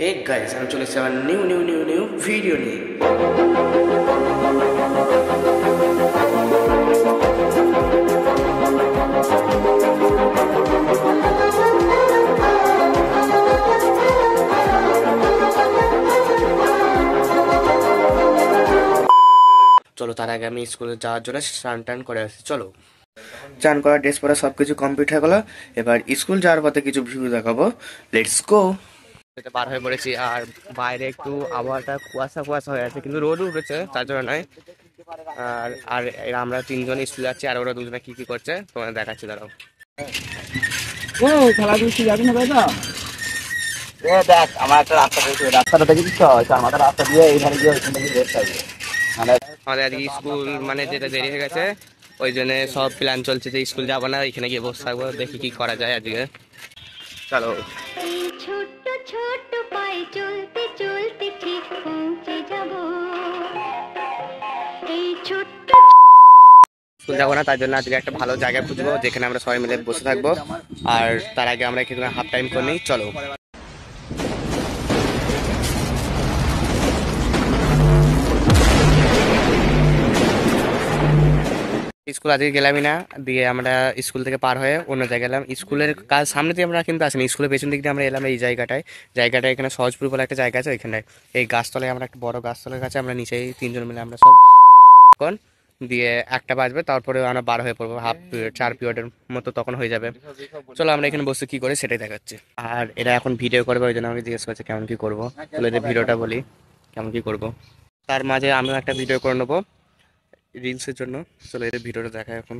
এই গাইস আমি চলে এসেছি আমার নিউ ভিডিও নিয়ে। চলো তার আগে আমি স্কুলে যাওয়ার জন্য স্নান টান করে আসি। চলো চান করা, ড্রেস পরা সব কিছু কমপ্লিট হয়ে গেলো। এবার স্কুল যাওয়ার পথে কিছু ভিউ দেখাবো। Let's go. পার হয়ে পড়েছি আর বাইরে একটু আবহাওয়াটা কুয়াশা হয়ে আছে, কিন্তু রোদ উঠেছে তার জন্য নয়। আর আর আমরা তিনজন স্কুলে যাচ্ছি আর ওরা দুজনে কি করছে তোমাদের দেখাচ্ছি, দাঁড়াও। খেলাধুলা যাবি না দাদা? দেখ আমার একটা রাস্তা পেয়েছি, রাস্তাটা দেখেছিস তো? আমাদের রাস্তা দিয়ে এইখানে গিয়ে ওইখান থেকে বের থাকবে। আমাদের আজকে স্কুল মানে যেটা দেরি হয়ে গেছে, ওই জন্য সব প্ল্যান চলছে যে স্কুল যাবো না, এখানে গিয়ে বসে থাকবো, দেখি কি করা যায় আজকে। চলো। ছোট্ট ছোট্ট পায়ে চলতে চলতে ঠিক পৌঁছে যাব। এই ছোট্ট স্কুল যাবো না, তার জন্য আজকে একটা ভালো জায়গা খুঁজবো যেখানে আমরা সবাই মিলে বসে থাকবো। আর তার আগে আমরা এখানে হাফ টাইম করে নিই। চলো। স্কুল আজকে গেলামই না, দিয়ে আমরা স্কুল থেকে পার হয়ে অন্য জায়গায় এলাম। স্কুলের কাজ সামনে দিয়ে আমরা কিন্তু আসিনি, স্কুলের পেছন দিক দিয়ে আমরা এলাম এই জায়গাটায়। এখানে সহজপুর বলে একটা জায়গা আছে, ওইখানটায় এই গাছতলায় আমরা একটা বড় গাছতলার কাছে আমরা নিচেই তিনজন মিলে আমরা সব এখন দিয়ে একটা বাজবে, তারপরে আমরা বার হয়ে পড়বো হাফ পিরিয়ড 4 পিরিয়ডের মতো তখন হয়ে যাবে। চলো আমরা এখানে বসে কি করে সেটাই দেখাচ্ছি। আর এরা এখন ভিডিও করবে, ওই জন্য আমাকে জিজ্ঞেস করছে কেমন কি করবো। চলো এদের ভিডিওটা বলি কেমন কি করবো। তার মাঝে আমিও একটা ভিডিও করে নেবো রিলসের জন্য। চলো এদের ভিডিওটা দেখা। এখন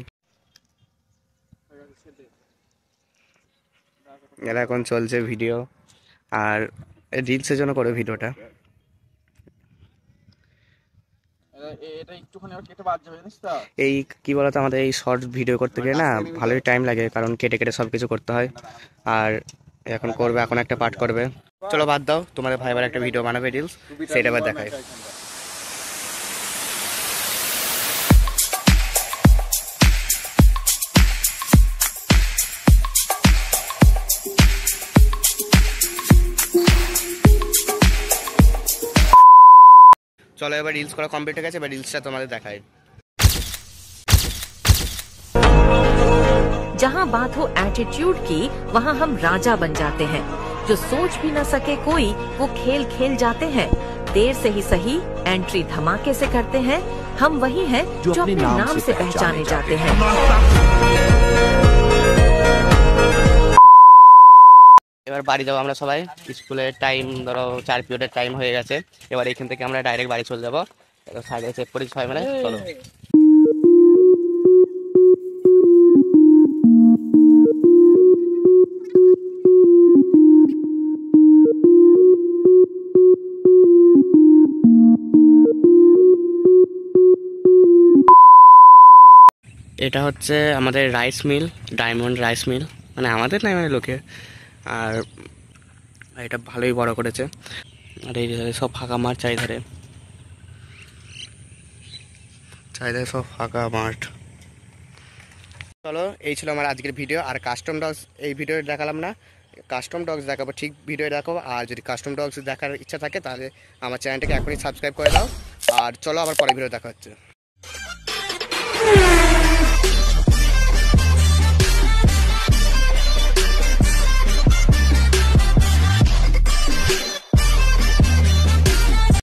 এরা এখন চলছে ভিডিও, আর রিলসের জন্য করে ভিডিওটা। এই কি বলতো, আমাদের এই শর্ট ভিডিও করতে গেলে না ভালোই টাইম লাগে, কারণ কেটে কেটে সব কিছু করতে হয়। আর এখন করবে, এখন একটা পার্ট করবে। চলো বাদ দাও, তোমাদের ভাইবার একটা ভিডিও বানাবে রিলস, সেটা আবার দেখায়। চলো এবার রিলস করা কমপ্লিট হয়ে গেছে, এবার রিলসটা তোমাদের দেখায়। जहाँ बात हो एटीट्यूड की, वहाँ हम राजा बन जाते हैं। जो सोच भी न सके कोई, वो खेल खेल जाते हैं। देर से ही सही, एंट्री धमाके से करते हैं। हम वही हैं जो अपने नाम से पहचाने जाते हैं। এবার বাড়ি যাবো আমরা সবাই। স্কুলের টাইম ধরো 4 পিরিয়ডের টাইম হয়ে গেছে। এবার এখান থেকে আমরা ডাইরেক্ট বাড়ি চলে যাবো। সাইডে চেক করি সবাই মিলে। চলো। এটা হচ্ছে আমাদের rice mill, diamond rice mill, মানে আমাদের নাই, মানে লোকের। আর এটা ভালোই বড় করেছে। আর এই সব ফাঁকা মাঠ, চারিধারে সব ফাঁকা মাঠ। চলো এই ছিল আমার আজকের ভিডিও। আর কাস্টম ডগস এই ভিডিও দেখালাম না, কাস্টম ডগস দেখাবো, ঠিক ভিডিও দেখাবো। আর যদি কাস্টম ডগস দেখার ইচ্ছা থাকে তাহলে আমার চ্যানেলটাকে এখনই সাবস্ক্রাইব করে দাও। আর চলো আবার পরে ভিডিও দেখা হচ্ছে।